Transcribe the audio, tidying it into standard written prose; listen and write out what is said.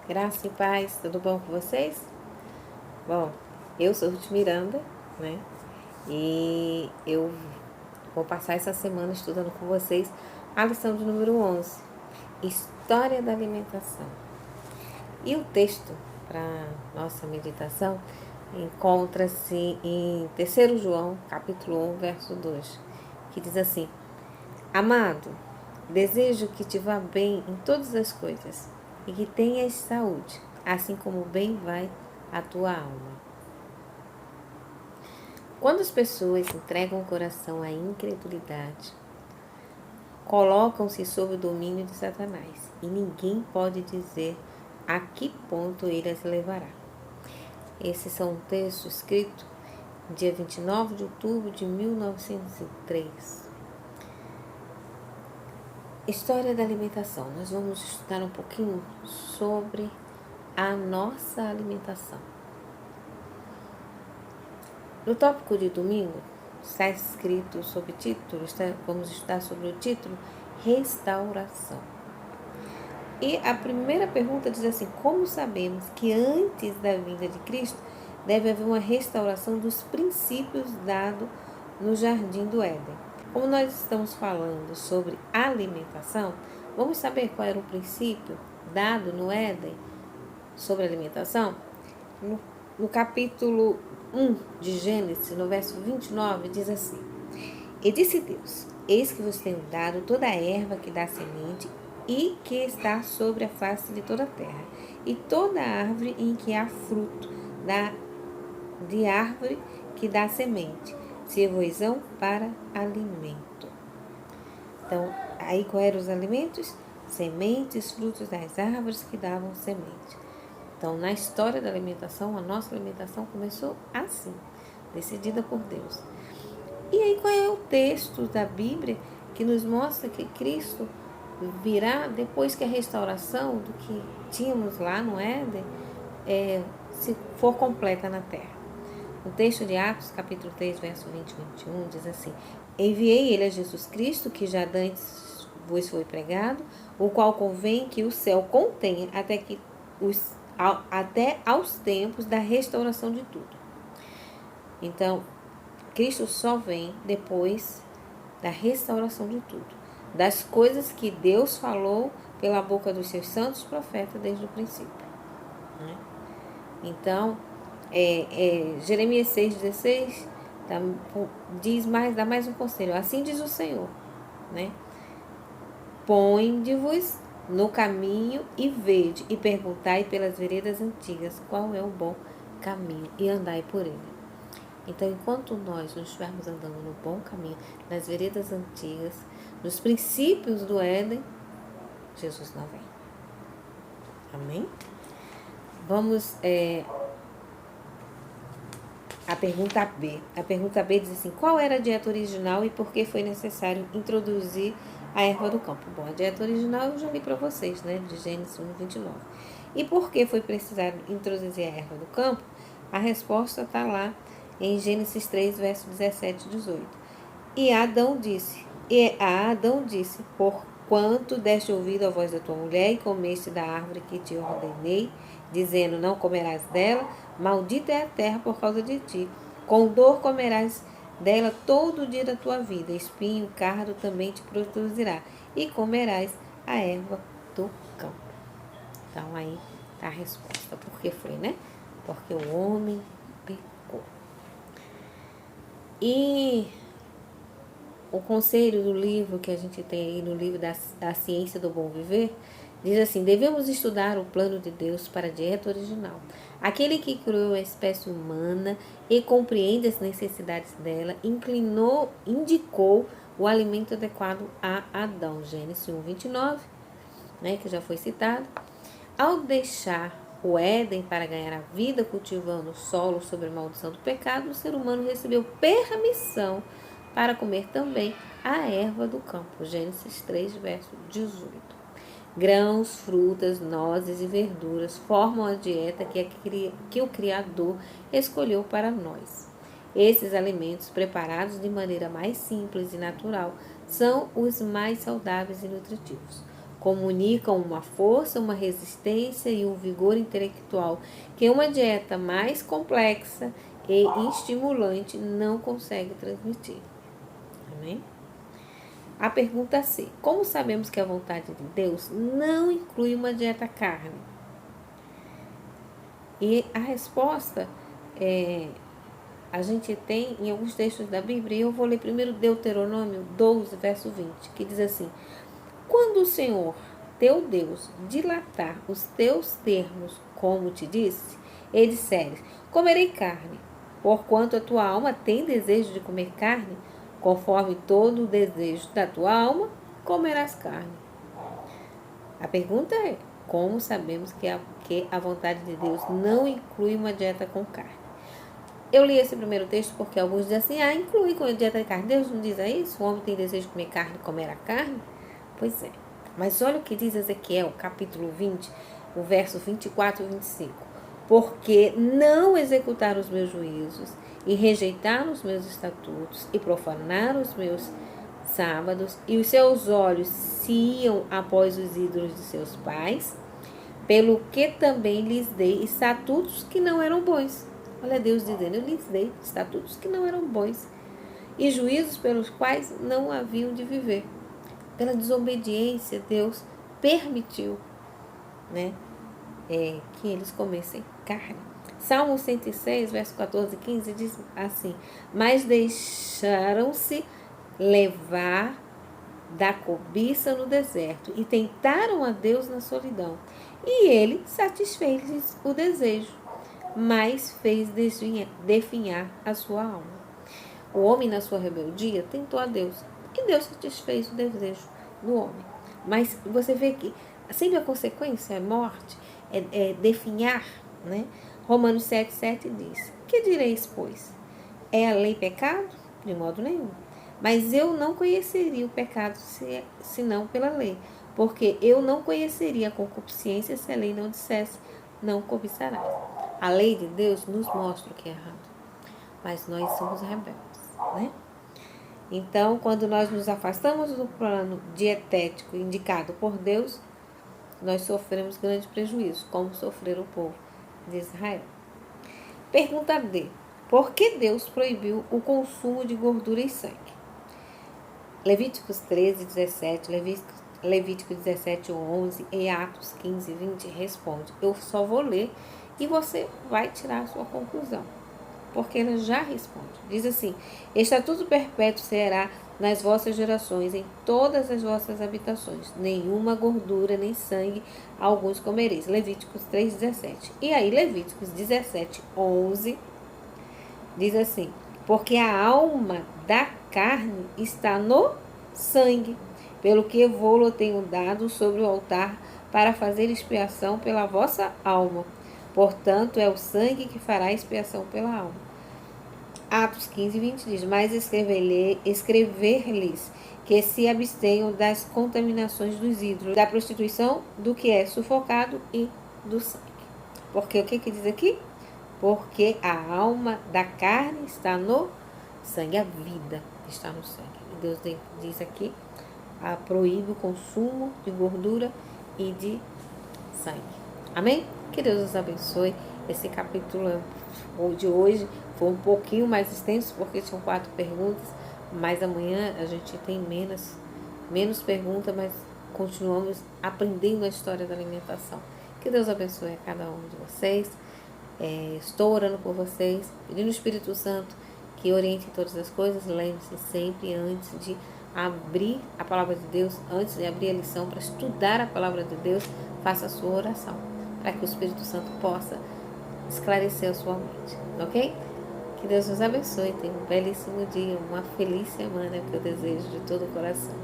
Graça e paz, tudo bom com vocês? Bom, eu sou Ruth Miranda, né? E eu vou passar essa semana estudando com vocês a lição de número 11, História da Alimentação. E o texto para nossa meditação encontra-se em 3 João, capítulo 1, verso 2, que diz assim: Amado, desejo que te vá bem em todas as coisas e que tenhas saúde, assim como bem vai a tua alma. Quando as pessoas entregam o coração à incredulidade, colocam-se sob o domínio de Satanás e ninguém pode dizer a que ponto ele as levará. Esses são um texto escrito dia 29 de outubro de 1903. História da alimentação. Nós vamos estudar um pouquinho sobre a nossa alimentação. No tópico de domingo, está escrito sobre título, vamos estudar sobre o título Restauração. E a primeira pergunta diz assim: como sabemos que antes da vinda de Cristo deve haver uma restauração dos princípios dados no Jardim do Éden? Como nós estamos falando sobre alimentação, vamos saber qual era o princípio dado no Éden sobre alimentação? No capítulo 1 de Gênesis, no verso 29, diz assim: E disse Deus: Eis que vos tenho dado toda a erva que dá semente e que está sobre a face de toda a terra, e toda árvore em que há fruto, de árvore que dá semente, servosão para alimento. Então, aí quais eram os alimentos? Sementes, frutos das árvores que davam semente. Então, na história da alimentação, a nossa alimentação começou assim, decidida por Deus. E aí, qual é o texto da Bíblia que nos mostra que Cristo virá depois que a restauração do que tínhamos lá no Éden se for completa na terra? O texto de Atos, capítulo 3, verso 20 e 21, diz assim: Enviei ele a Jesus Cristo, que já dantes vos foi pregado, o qual convém que o céu contenha até aos tempos da restauração de tudo. Então, Cristo só vem depois da restauração de tudo, das coisas que Deus falou pela boca dos seus santos profetas desde o princípio. Né? Então, Jeremias 6,16 dá mais um conselho. Assim diz o Senhor, né? Põe-vos no caminho e vede, e perguntai pelas veredas antigas qual é o bom caminho, e andai por ele. Então, enquanto nós não estivermos andando no bom caminho, nas veredas antigas, nos princípios do Éden, Jesus não vem. Amém? Vamos a pergunta B. A pergunta B diz assim: qual era a dieta original e por que foi necessário introduzir a erva do campo? Bom, a dieta original eu já li para vocês, né? De Gênesis 1, 29. E por que foi preciso introduzir a erva do campo? A resposta está lá em Gênesis 3, verso 17 e 18. E a Adão disse, porquanto deste ouvido à voz da tua mulher e comeste da árvore que te ordenei, dizendo, não comerás dela, maldita é a terra por causa de ti. Com dor comerás dela todo o dia da tua vida, espinho, cardo também te produzirá, e comerás a erva do campo. Então aí está a resposta. Por que foi, né? Porque o homem pecou. E o conselho do livro que a gente tem aí no livro da Ciência do Bom Viver diz assim: devemos estudar o plano de Deus para a dieta original. Aquele que criou a espécie humana e compreende as necessidades dela, indicou o alimento adequado a Adão. Gênesis 1, 29, né, que já foi citado. Ao deixar o Éden para ganhar a vida cultivando o solo sob a maldição do pecado, o ser humano recebeu permissão para comer também a erva do campo. Gênesis 3, verso 18. Grãos, frutas, nozes e verduras formam a dieta que o Criador escolheu para nós. Esses alimentos, preparados de maneira mais simples e natural, são os mais saudáveis e nutritivos. Comunicam uma força, uma resistência e um vigor intelectual que uma dieta mais complexa e estimulante não consegue transmitir. Amém? A pergunta C. Como sabemos que a vontade de Deus não inclui uma dieta carne? E a resposta a gente tem em alguns textos da Bíblia. Eu vou ler primeiro Deuteronômio 12, verso 20, que diz assim: quando o Senhor, teu Deus, dilatar os teus termos, como te disse, e disseres, comerei carne, porquanto a tua alma tem desejo de comer carne, conforme todo o desejo da tua alma, comerás carne. A pergunta é, como sabemos que a vontade de Deus não inclui uma dieta com carne? Eu li esse primeiro texto porque alguns dizem assim, inclui com a dieta de carne. Deus não diz isso? O homem tem desejo de comer carne, comerá carne? Pois é. Mas olha o que diz Ezequiel, capítulo 20, o verso 24 e 25. Porque não executaram os meus juízos e rejeitaram os meus estatutos e profanaram os meus sábados, e os seus olhos se iam após os ídolos de seus pais, pelo que também lhes dei estatutos que não eram bons. Olha Deus dizendo, eu lhes dei estatutos que não eram bons, e juízos pelos quais não haviam de viver. Pela desobediência, Deus permitiu, que eles comessem carne. Salmo 106, verso 14 e 15 diz assim: mas deixaram-se levar da cobiça no deserto e tentaram a Deus na solidão. E ele satisfez-lhes o desejo, mas fez definhar a sua alma. O homem, na sua rebeldia, tentou a Deus, e Deus satisfez o desejo do homem. Mas você vê que sempre a consequência é morte, é definhar, né? Romanos 7,7 diz: que direis, pois? É a lei pecado? De modo nenhum. Mas eu não conheceria o pecado senão pela lei, porque eu não conheceria a concupiscência se a lei não dissesse, não cobiçarás. A lei de Deus nos mostra o que é errado, mas nós somos rebeldes, né? Então, quando nós nos afastamos do plano dietético indicado por Deus, nós sofremos grande prejuízo, como sofreu o povo de Israel. Pergunta D. Por que Deus proibiu o consumo de gordura e sangue? Levíticos 13, 17, Levítico 17, 11 e Atos 15, 20 responde. Eu só vou ler e você vai tirar a sua conclusão, porque ela já responde. Diz assim: estatuto perpétuo será nas vossas gerações, em todas as vossas habitações. Nenhuma gordura, nem sangue, alguns comereis. Levíticos 3, 17. E aí, Levíticos 17, 11, diz assim: porque a alma da carne está no sangue, pelo que vou-lo tenho dado sobre o altar para fazer expiação pela vossa alma. Portanto, é o sangue que fará expiação pela alma. Atos 15, 20 diz: mas escrever-lhes que se abstenham das contaminações dos ídolos, da prostituição, do que é sufocado e do sangue. Porque o que diz aqui? Porque a alma da carne está no sangue, a vida está no sangue. E Deus diz aqui, proíbe o consumo de gordura e de sangue. Amém? Que Deus nos abençoe. Esse capítulo de hoje foi um pouquinho mais extenso, porque tinham 4 perguntas, mas amanhã a gente tem menos perguntas, mas continuamos aprendendo a história da alimentação. Que Deus abençoe a cada um de vocês. Estou orando por vocês, pedindo o Espírito Santo que oriente todas as coisas. Lembre-se sempre, antes de abrir a palavra de Deus, antes de abrir a lição para estudar a palavra de Deus, faça a sua oração, para que o Espírito Santo possa esclarecer a sua mente, ok? Que Deus nos abençoe, tenha um belíssimo dia, uma feliz semana, que eu desejo de todo o coração.